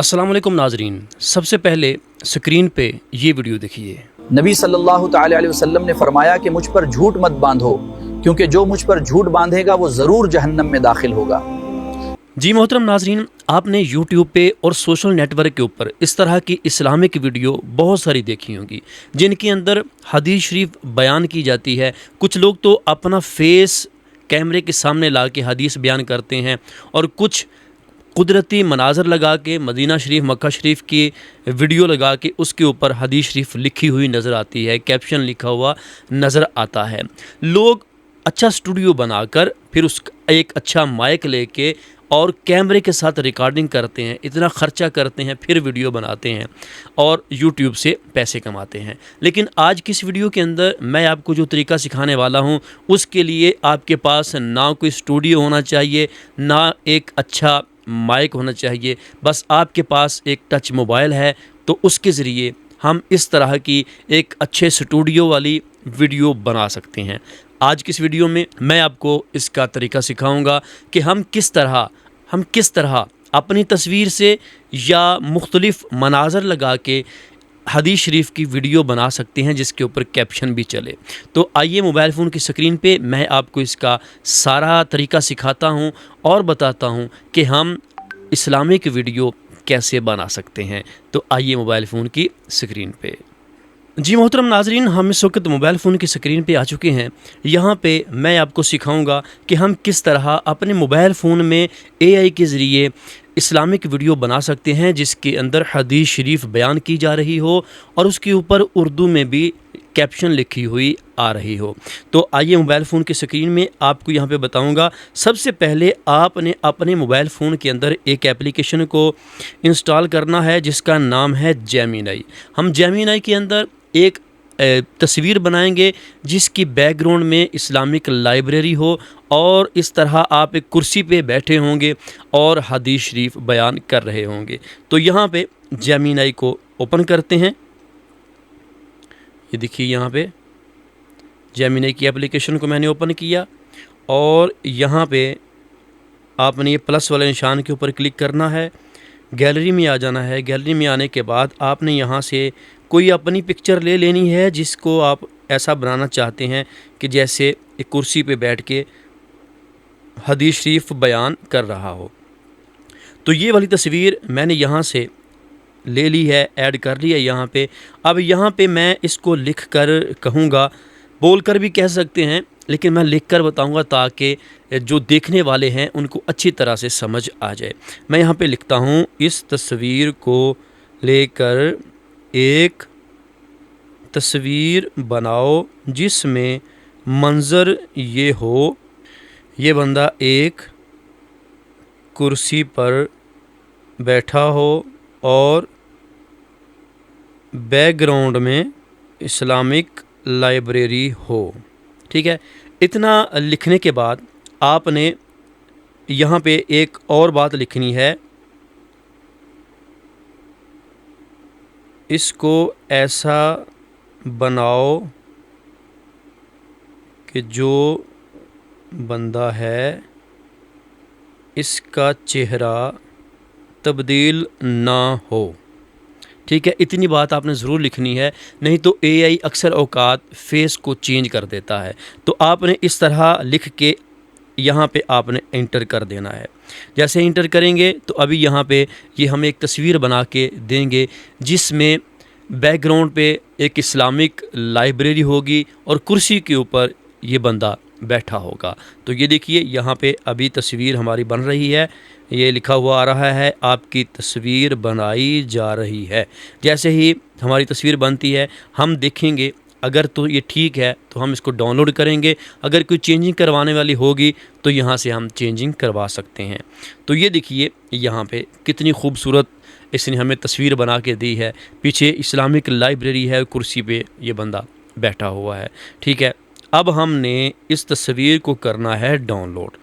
अस्सलाम वालेकुम नाजरीन, सबसे पहले स्क्रीन पे ये वीडियो देखिए। नबी सल्लल्लाहु ताला अलैहि वसल्लम ने फरमाया कि मुझ पर झूठ मत बांधो, क्योंकि जो मुझ पर झूठ बांधेगा वो ज़रूर जहन्नम में दाखिल होगा। जी मोहतरम नाजरीन, आपने यूट्यूब पे और सोशल नेटवर्क के ऊपर इस तरह की इस्लामिक वीडियो बहुत सारी देखी होंगी जिनके अंदर हदीस शरीफ बयान की जाती है। कुछ लोग तो अपना फेस कैमरे के सामने ला के हदीस बयान करते हैं और कुछ कुदरती मनाजर लगा के मदीना शरीफ मक्का शरीफ की वीडियो लगा के उसके ऊपर हदीस शरीफ लिखी हुई नज़र आती है, कैप्शन लिखा हुआ नज़र आता है। लोग अच्छा स्टूडियो बनाकर फिर उस एक अच्छा माइक लेके और कैमरे के साथ रिकॉर्डिंग करते हैं, इतना ख़र्चा करते हैं, फिर वीडियो बनाते हैं और यूट्यूब से पैसे कमाते हैं। लेकिन आज की इस वीडियो के अंदर मैं आपको जो तरीका सिखाने वाला हूँ उसके लिए आपके पास ना कोई स्टूडियो होना चाहिए, ना एक अच्छा माइक होना चाहिए, बस आपके पास एक टच मोबाइल है तो उसके ज़रिए हम इस तरह की एक अच्छे स्टूडियो वाली वीडियो बना सकते हैं। आज की इस वीडियो में मैं आपको इसका तरीका सिखाऊंगा कि हम किस तरह अपनी तस्वीर से या मुख्तलिफ मनाजर लगा के हदीस शरीफ की वीडियो बना सकते हैं जिसके ऊपर कैप्शन भी चले। तो आइए मोबाइल फ़ोन की स्क्रीन पे मैं आपको इसका सारा तरीका सिखाता हूं और बताता हूं कि हम इस्लामिक वीडियो कैसे बना सकते हैं। तो आइए मोबाइल फ़ोन की स्क्रीन पे। जी मोहतरम नाजरीन, हम इस वक्त मोबाइल फ़ोन की स्क्रीन पे आ चुके हैं। यहाँ पे मैं आपको सिखाऊंगा कि हम किस तरह अपने मोबाइल फ़ोन में एआई के ज़रिए इस्लामिक वीडियो बना सकते हैं जिसके अंदर हदीस शरीफ बयान की जा रही हो और उसके ऊपर उर्दू में भी कैप्शन लिखी हुई आ रही हो। तो आइए मोबाइल फ़ोन की स्क्रीन में आपको यहाँ पे बताऊँगा। सबसे पहले आपने अपने मोबाइल फ़ोन के अंदर एक एप्लीकेशन को इंस्टॉल करना है जिसका नाम है जेमिनी। हम जेमिनी के अंदर एक तस्वीर बनाएंगे जिसकी बैकग्राउंड में इस्लामिक लाइब्रेरी हो और इस तरह आप एक कुर्सी पे बैठे होंगे और हदीस शरीफ बयान कर रहे होंगे। तो यहाँ पे जेमिनी को ओपन करते हैं। ये देखिए यहाँ पे जेमिनी की एप्लीकेशन को मैंने ओपन किया और यहाँ पे आपने ये प्लस वाले निशान के ऊपर क्लिक करना है, गैलरी में आ जाना है। गैलरी में आने के बाद आपने यहाँ से कोई अपनी पिक्चर ले लेनी है जिसको आप ऐसा बनाना चाहते हैं कि जैसे एक कुर्सी पे बैठ के हदीस शरीफ बयान कर रहा हो। तो ये वाली तस्वीर मैंने यहाँ से ले ली है, ऐड कर ली है यहाँ पे। अब यहाँ पे मैं इसको लिख कर कहूँगा, बोल कर भी कह सकते हैं लेकिन मैं लिख कर बताऊँगा ताकि जो देखने वाले हैं उनको अच्छी तरह से समझ आ जाए। मैं यहाँ पे लिखता हूँ, इस तस्वीर को लेकर एक तस्वीर बनाओ जिसमें मंज़र ये हो, ये बंदा एक कुर्सी पर बैठा हो और बैकग्राउंड में इस्लामिक लाइब्रेरी हो। ठीक है, इतना लिखने के बाद आपने यहाँ पे एक और बात लिखनी है, इसको ऐसा बनाओ कि जो बंदा है इसका चेहरा तब्दील ना हो। ठीक है, इतनी बात आपने ज़रूर लिखनी है, नहीं तो एआई अक्सर औकात फेस को चेंज कर देता है। तो आपने इस तरह लिख के यहाँ पे आपने इंटर कर देना है। जैसे इंटर करेंगे तो अभी यहाँ पे ये हमें एक तस्वीर बना के देंगे जिसमें बैकग्राउंड पे एक इस्लामिक लाइब्रेरी होगी और कुर्सी के ऊपर ये बंदा बैठा होगा। तो ये देखिए यहाँ पे अभी तस्वीर हमारी बन रही है, ये लिखा हुआ आ रहा है आपकी तस्वीर बनाई जा रही है। जैसे ही हमारी तस्वीर बनती है हम देखेंगे, अगर तो ये ठीक है तो हम इसको डाउनलोड करेंगे, अगर कोई चेंजिंग करवाने वाली होगी तो यहाँ से हम चेंजिंग करवा सकते हैं। तो ये देखिए यहाँ पे कितनी खूबसूरत इसने हमें तस्वीर बना के दी है। पीछे इस्लामिक लाइब्रेरी है, कुर्सी पे ये बंदा बैठा हुआ है। ठीक है, अब हमने इस तस्वीर को करना है डाउनलोड।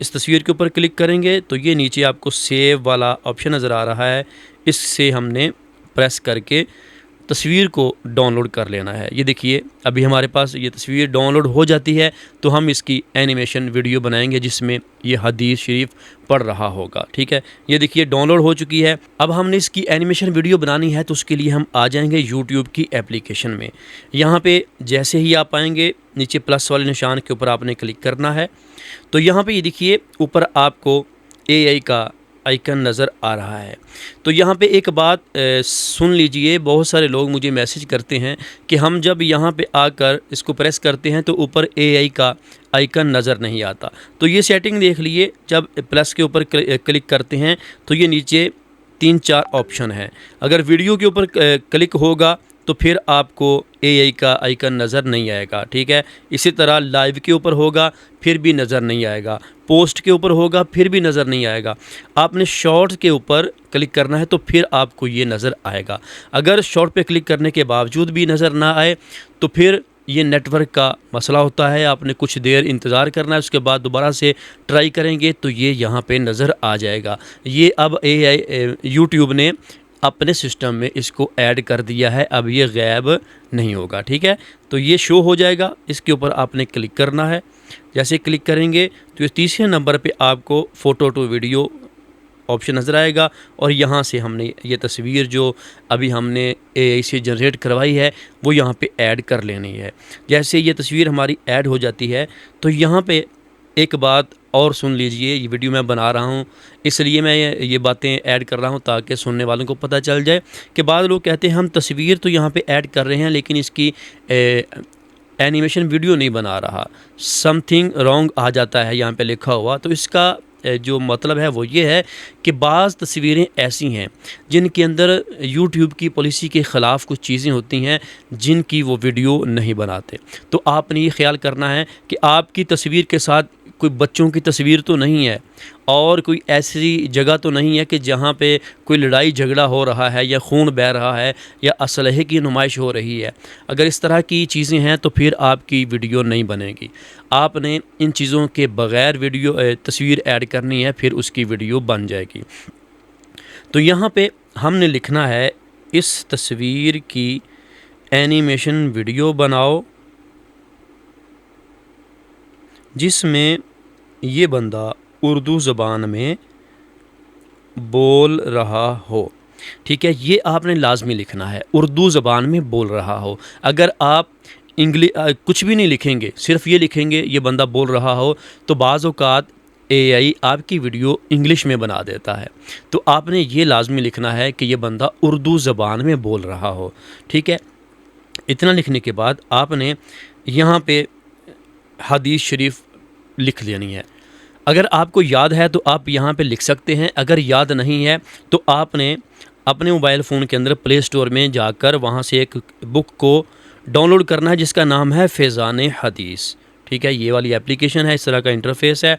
इस तस्वीर के ऊपर क्लिक करेंगे तो ये नीचे आपको सेव वाला ऑप्शन नज़र आ रहा है, इससे हमने प्रेस करके तस्वीर को डाउनलोड कर लेना है। ये देखिए अभी हमारे पास ये तस्वीर डाउनलोड हो जाती है तो हम इसकी एनिमेशन वीडियो बनाएंगे जिसमें ये हदीस शरीफ पढ़ रहा होगा। ठीक है, ये देखिए डाउनलोड हो चुकी है। अब हमने इसकी एनिमेशन वीडियो बनानी है तो उसके लिए हम आ जाएंगे यूट्यूब की एप्लीकेशन में। यहाँ पे जैसे ही आप आएंगे नीचे प्लस वाले निशान के ऊपर आपने क्लिक करना है। तो यहाँ पे ये देखिए ऊपर आपको AI का आइकन नज़र आ रहा है। तो यहाँ पे एक बात सुन लीजिए, बहुत सारे लोग मुझे मैसेज करते हैं कि हम जब यहाँ पे आकर इसको प्रेस करते हैं तो ऊपर AI का आइकन नज़र नहीं आता। तो ये सेटिंग देख लिए, जब प्लस के ऊपर क्लिक करते हैं तो ये नीचे 3-4 ऑप्शन हैं। अगर वीडियो के ऊपर क्लिक होगा तो फिर आपको AI का आइकन नज़र नहीं आएगा। ठीक है, इसी तरह लाइव के ऊपर होगा फिर भी नज़र नहीं आएगा, पोस्ट के ऊपर होगा फिर भी नज़र नहीं आएगा। आपने शॉर्ट्स के ऊपर क्लिक करना है तो फिर आपको ये नज़र आएगा। अगर शॉर्ट पे क्लिक करने के बावजूद भी नज़र ना आए तो फिर ये नेटवर्क का मसला होता है, आपने कुछ देर इंतज़ार करना है, उसके बाद दोबारा से ट्राई करेंगे तो ये यहाँ पे नज़र आ जाएगा। ये अब यूट्यूब ने अपने सिस्टम में इसको ऐड कर दिया है, अब ये गायब नहीं होगा। ठीक है, तो ये शो हो जाएगा, इसके ऊपर आपने क्लिक करना है। जैसे क्लिक करेंगे तो इस तीसरे नंबर पे आपको फ़ोटो टू वीडियो ऑप्शन नज़र आएगा और यहाँ से हमने ये तस्वीर जो अभी हमने AI से जनरेट करवाई है वो यहाँ पे ऐड कर लेनी है। जैसे ये तस्वीर हमारी ऐड हो जाती है तो यहाँ पे एक बात और सुन लीजिए, ये वीडियो मैं बना रहा हूँ इसलिए मैं ये बातें ऐड कर रहा हूँ ताकि सुनने वालों को पता चल जाए कि बाद लोग कहते हैं हम तस्वीर तो यहाँ पे ऐड कर रहे हैं लेकिन इसकी एनिमेशन वीडियो नहीं बना रहा, समथिंग रॉन्ग आ जाता है यहाँ पे लिखा हुआ। तो इसका जो मतलब है वो ये है कि बाज़ तस्वीरें ऐसी हैं जिनके अंदर यूट्यूब की पॉलिसी के ख़िलाफ़ कुछ चीज़ें होती हैं जिनकी वो वीडियो नहीं बनाते। तो आपने ये ख्याल करना है कि आपकी तस्वीर के साथ कोई बच्चों की तस्वीर तो नहीं है और कोई ऐसी जगह तो नहीं है कि जहाँ पे कोई लड़ाई झगड़ा हो रहा है या खून बह रहा है या असलहे की नुमाइश हो रही है। अगर इस तरह की चीज़ें हैं तो फिर आपकी वीडियो नहीं बनेगी। आपने इन चीज़ों के बग़ैर वीडियो तस्वीर ऐड करनी है, फिर उसकी वीडियो बन जाएगी। तो यहाँ पे हमने लिखना है इस तस्वीर की एनिमेशन वीडियो बनाओ जिसमें ये बंदा उर्दू ज़बान में बोल रहा हो। ठीक है, ये आपने लाजमी लिखना है, उर्दू ज़बान में बोल रहा हो। अगर आप इंग्लिश कुछ भी नहीं लिखेंगे, सिर्फ ये लिखेंगे ये बंदा बोल रहा हो, तो बाज़ औक़ात AI आपकी वीडियो इंग्लिश में बना देता है। तो आपने ये लाजमी लिखना है कि ये बंदा उर्दू ज़बान में बोल रहा हो। ठीक है, इतना लिखने के बाद आपने यहाँ पे हदीस शरीफ लिख लेनी है। अगर आपको याद है तो आप यहाँ पे लिख सकते हैं, अगर याद नहीं है तो आपने अपने मोबाइल फ़ोन के अंदर प्ले स्टोर में जाकर वहाँ से एक बुक को डाउनलोड करना है जिसका नाम है फैज़ान हदीस। ठीक है, ये वाली एप्लीकेशन है, इस तरह का इंटरफेस है।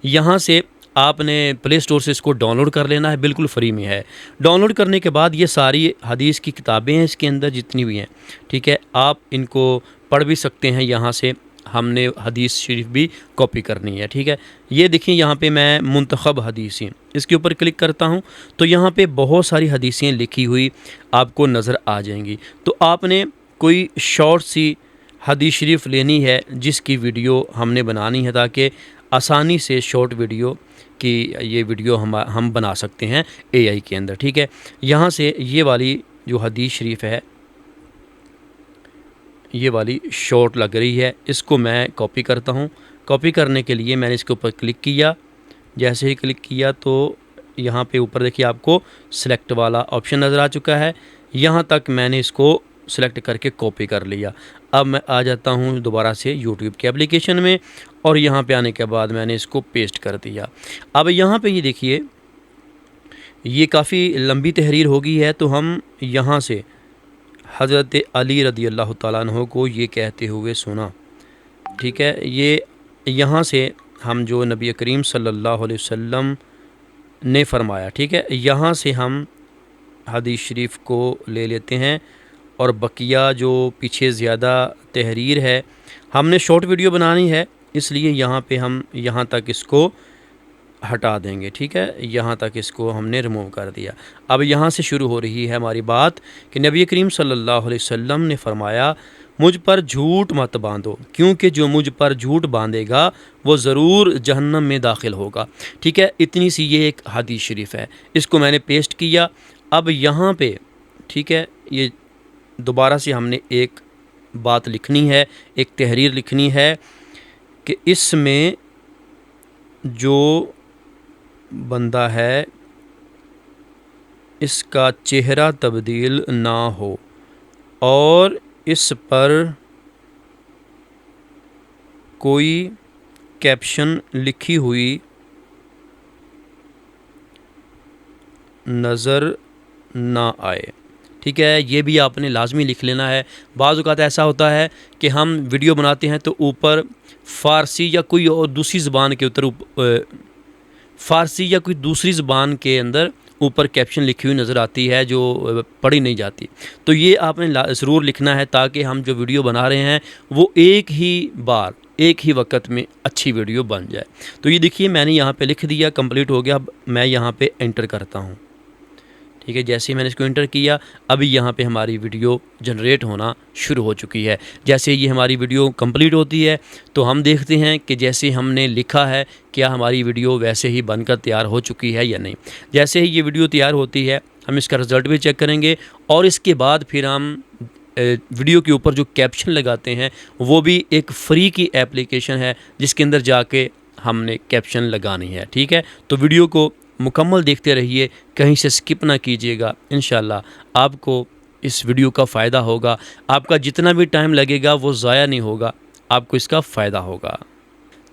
यहाँ से आपने प्ले स्टोर से इसको डाउनलोड कर लेना है, बिल्कुल फ्री में है। डाउनलोड करने के बाद ये सारी हदीस की किताबें हैं इसके अंदर जितनी भी हैं। ठीक है, आप इनको पढ़ भी सकते हैं। यहाँ से हमने हदीस शरीफ भी कॉपी करनी है। ठीक है, ये देखिए यहाँ पे मैं मुंतखब हदीसें इसके ऊपर क्लिक करता हूँ तो यहाँ पे बहुत सारी हदीसें लिखी हुई आपको नज़र आ जाएंगी। तो आपने कोई शॉर्ट सी हदीस शरीफ लेनी है जिसकी वीडियो हमने बनानी है ताकि आसानी से शॉर्ट वीडियो की ये वीडियो हम बना सकते हैं AI के अंदर। ठीक है, यहाँ से ये वाली जो हदीस शरीफ है ये वाली शॉर्ट लग रही है, इसको मैं कॉपी करता हूँ। कॉपी करने के लिए मैंने इसके ऊपर क्लिक किया। जैसे ही क्लिक किया तो यहाँ पे ऊपर देखिए आपको सिलेक्ट वाला ऑप्शन नज़र आ चुका है। यहाँ तक मैंने इसको सिलेक्ट करके कॉपी कर लिया। अब मैं आ जाता हूँ दोबारा से यूट्यूब के एप्लीकेशन में और यहाँ पे आने के बाद मैंने इसको पेस्ट कर दिया। अब यहाँ पे ये देखिए ये काफ़ी लंबी तहरीर हो गई है तो हम यहाँ से हज़रत अली रज़ी अल्लाह तआला अन्हु को ये कहते हुए सुना। ठीक है, ये यहाँ से हम जो नबी करीम सल्लल्लाहु अलैहि वसल्लम ने फरमाया, ठीक है, यहाँ से हम हदीस शरीफ को ले लेते हैं और बकिया जो पीछे ज़्यादा तहरीर है हमने शॉर्ट वीडियो बनानी है इसलिए यहाँ पे हम यहाँ तक इसको हटा देंगे। ठीक है, यहाँ तक इसको हमने रिमूव कर दिया। अब यहाँ से शुरू हो रही है हमारी बात कि नबी करीम सल्लल्लाहु अलैहि वसल्लम ने फरमाया, मुझ पर झूठ मत बांधो, क्योंकि जो मुझ पर झूठ बांधेगा वो ज़रूर जहन्नम में दाखिल होगा। ठीक है, इतनी सी ये एक हदीस शरीफ है, इसको मैंने पेस्ट किया। अब यहाँ पे ठीक है, ये दोबारा से हमने एक बात लिखनी है, एक तहरीर लिखनी है कि इसमें जो बंदा है इसका चेहरा तब्दील ना हो और इस पर कोई कैप्शन लिखी हुई नज़र ना आए। ठीक है, ये भी आपने लाजमी लिख लेना है। बाज़ औक़ात ऐसा होता है कि हम वीडियो बनाते हैं तो ऊपर फ़ारसी या कोई और दूसरी ज़बान के फ़ारसी या कोई दूसरी ज़बान के अंदर ऊपर कैप्शन लिखी हुई नज़र आती है जो पढ़ी नहीं जाती। तो ये आपने ज़रूर लिखना है ताकि हम जो वीडियो बना रहे हैं वो एक ही वक्त में अच्छी वीडियो बन जाए। तो ये देखिए मैंने यहाँ पे लिख दिया, कंप्लीट हो गया। अब मैं यहाँ पे एंटर करता हूँ। ठीक है, जैसे ही मैंने इसको एंटर किया अभी यहाँ पे हमारी वीडियो जनरेट होना शुरू हो चुकी है। जैसे ये हमारी वीडियो कंप्लीट होती है तो हम देखते हैं कि जैसे हमने लिखा है क्या हमारी वीडियो वैसे ही बनकर तैयार हो चुकी है या नहीं। जैसे ही ये वीडियो तैयार होती है हम इसका रिज़ल्ट भी चेक करेंगे और इसके बाद फिर हम वीडियो के ऊपर जो कैप्शन लगाते हैं वो भी एक फ्री की एप्लीकेशन है जिसके अंदर जाके हमने कैप्शन लगानी है। ठीक है, तो वीडियो को मुकम्मल देखते रहिए, कहीं से स्किप ना कीजिएगा। इंशाल्लाह आपको इस वीडियो का फ़ायदा होगा। आपका जितना भी टाइम लगेगा वो ज़ाया नहीं होगा, आपको इसका फ़ायदा होगा।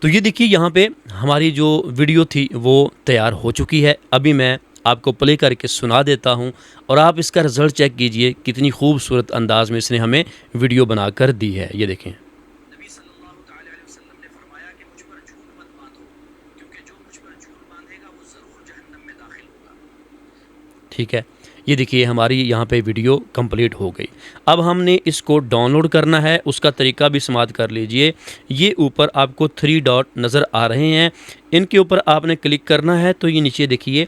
तो ये देखिए यहाँ पे हमारी जो वीडियो थी वो तैयार हो चुकी है। अभी मैं आपको प्ले करके सुना देता हूँ और आप इसका रिज़ल्ट चेक कीजिए कितनी खूबसूरत अंदाज़ में इसने हमें वीडियो बना कर दी है। ये देखें। ठीक है, ये देखिए हमारी यहाँ पे वीडियो कंप्लीट हो गई। अब हमने इसको डाउनलोड करना है, उसका तरीका भी समाप्त कर लीजिए। ये ऊपर आपको 3 डॉट नज़र आ रहे हैं, इनके ऊपर आपने क्लिक करना है तो ये नीचे देखिए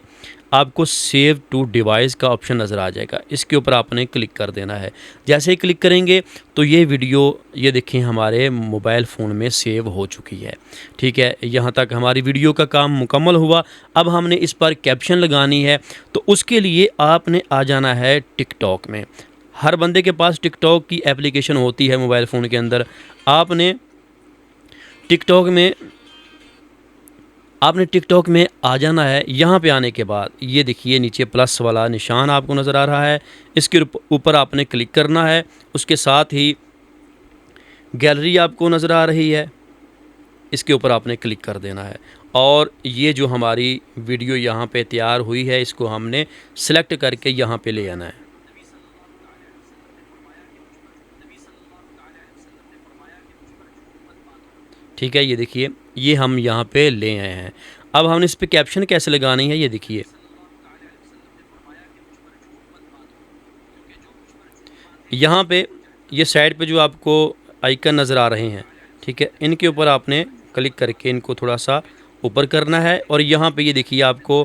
आपको सेव टू डिवाइस का ऑप्शन नज़र आ जाएगा, इसके ऊपर आपने क्लिक कर देना है। जैसे ही क्लिक करेंगे तो ये वीडियो ये देखिए हमारे मोबाइल फ़ोन में सेव हो चुकी है। ठीक है, यहाँ तक हमारी वीडियो का काम मुकम्मल हुआ। अब हमने इस पर कैप्शन लगानी है तो उसके लिए आपने आ जाना है टिकटॉक में। हर बंदे के पास टिकटॉक की एप्लीकेशन होती है मोबाइल फ़ोन के अंदर। आपने टिकटॉक में आ जाना है। यहाँ पे आने के बाद ये देखिए नीचे प्लस वाला निशान आपको नज़र आ रहा है, इसके ऊपर आपने क्लिक करना है। उसके साथ ही गैलरी आपको नज़र आ रही है, इसके ऊपर आपने क्लिक कर देना है और ये जो हमारी वीडियो यहाँ पे तैयार हुई है इसको हमने सेलेक्ट करके यहाँ पे ले आना है। ठीक है, ये देखिए ये हम यहाँ पे ले आए हैं। अब हमने इस पे कैप्शन कैसे लगानी है ये देखिए। यहाँ पे ये साइड पे जो आपको आइकन नज़र आ रहे हैं, ठीक है, इनके ऊपर आपने क्लिक करके इनको थोड़ा सा ऊपर करना है और यहाँ पे ये देखिए आपको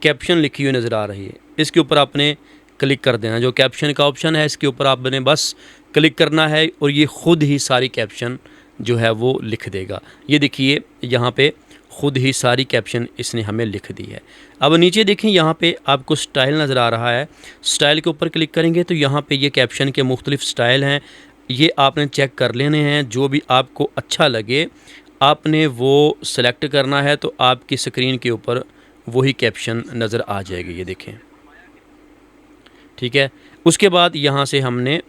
कैप्शन लिखी हुई नज़र आ रही है, इसके ऊपर आपने क्लिक कर देना। जो कैप्शन का ऑप्शन है इसके ऊपर आपने बस क्लिक करना है और ये ख़ुद ही सारी कैप्शन जो है वो लिख देगा। ये देखिए यहाँ पे ख़ुद ही सारी कैप्शन इसने हमें लिख दी है। अब नीचे देखें यहाँ पे आपको स्टाइल नज़र आ रहा है, स्टाइल के ऊपर क्लिक करेंगे तो यहाँ पे ये कैप्शन के मुख्तलिफ़ स्टाइल हैं, ये आपने चेक कर लेने हैं। जो भी आपको अच्छा लगे आपने वो सेलेक्ट करना है तो आपकी स्क्रीन के ऊपर वही कैप्शन नज़र आ जाएगी। ये देखें, ठीक है। उसके बाद यहाँ से हमने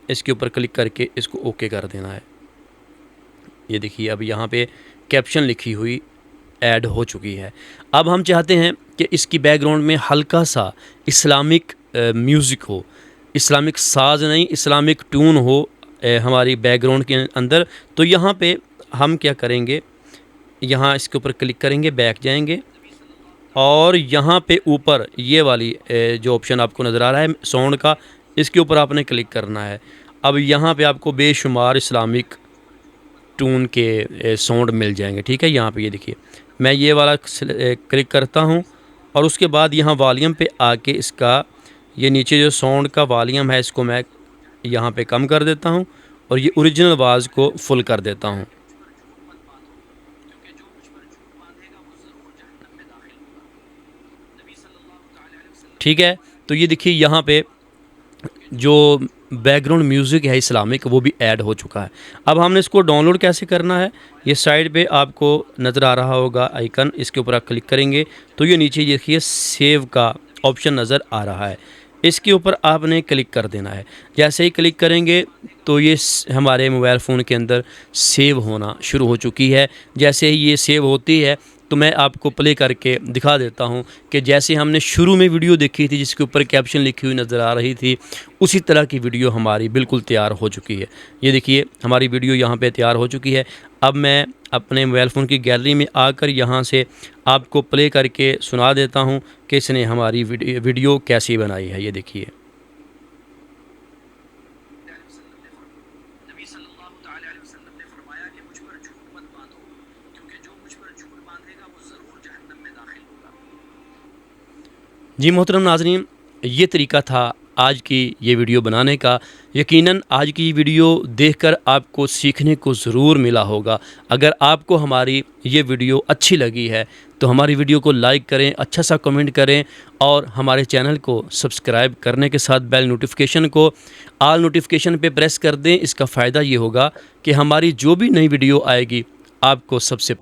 इसके ऊपर क्लिक करके इसको ओके कर देना है। ये देखिए अब यहाँ पे कैप्शन लिखी हुई ऐड हो चुकी है। अब हम चाहते हैं कि इसकी बैकग्राउंड में हल्का सा इस्लामिक म्यूज़िक हो, इस्लामिक साज नहीं, इस्लामिक ट्यून हो हमारी बैकग्राउंड के अंदर। तो यहाँ पे हम क्या करेंगे, यहाँ इसके ऊपर क्लिक करेंगे, बैक जाएंगे और यहाँ पे ऊपर ये वाली जो ऑप्शन आपको नज़र आ रहा है साउंड का, इसके ऊपर आपने क्लिक करना है। अब यहाँ पे आपको बेशुमार इस्लामिक ट्यून के साउंड मिल जाएंगे। ठीक है, यहाँ पे ये देखिए मैं ये वाला क्लिक करता हूँ और उसके बाद यहाँ वॉल्यूम पे आके इसका ये नीचे जो साउंड का वॉल्यूम है इसको मैं यहाँ पे कम कर देता हूँ और ये ओरिजिनल आवाज़ को फुल कर देता हूँ। ठीक है, तो ये देखिए यहाँ पे जो बैकग्राउंड म्यूज़िक है इस्लामिक वो भी ऐड हो चुका है। अब हमने इसको डाउनलोड कैसे करना है, ये साइड पे आपको नज़र आ रहा होगा आइकन, इसके ऊपर आप क्लिक करेंगे तो ये नीचे देखिए सेव का ऑप्शन नज़र आ रहा है, इसके ऊपर आपने क्लिक कर देना है। जैसे ही क्लिक करेंगे तो ये हमारे मोबाइल फ़ोन के अंदर सेव होना शुरू हो चुकी है। जैसे ही ये सेव होती है तो मैं आपको प्ले करके दिखा देता हूँ कि जैसे हमने शुरू में वीडियो देखी थी जिसके ऊपर कैप्शन लिखी हुई नज़र आ रही थी, उसी तरह की वीडियो हमारी बिल्कुल तैयार हो चुकी है। ये देखिए हमारी वीडियो यहाँ पे तैयार हो चुकी है। अब मैं अपने मोबाइल फ़ोन की गैलरी में आकर यहाँ से आपको प्ले करके सुना देता हूँ कि इसने हमारी वीडियो कैसी बनाई है। ये देखिए। जी मोहतरम नाज़रीन, ये तरीका था आज की ये वीडियो बनाने का। यकीनन आज की वीडियो देखकर आपको सीखने को ज़रूर मिला होगा। अगर आपको हमारी ये वीडियो अच्छी लगी है तो हमारी वीडियो को लाइक करें, अच्छा सा कमेंट करें और हमारे चैनल को सब्सक्राइब करने के साथ बेल नोटिफिकेशन को ऑल नोटिफिकेशन पे प्रेस कर दें। इसका फ़ायदा ये होगा कि हमारी जो भी नई वीडियो आएगी आपको सबसे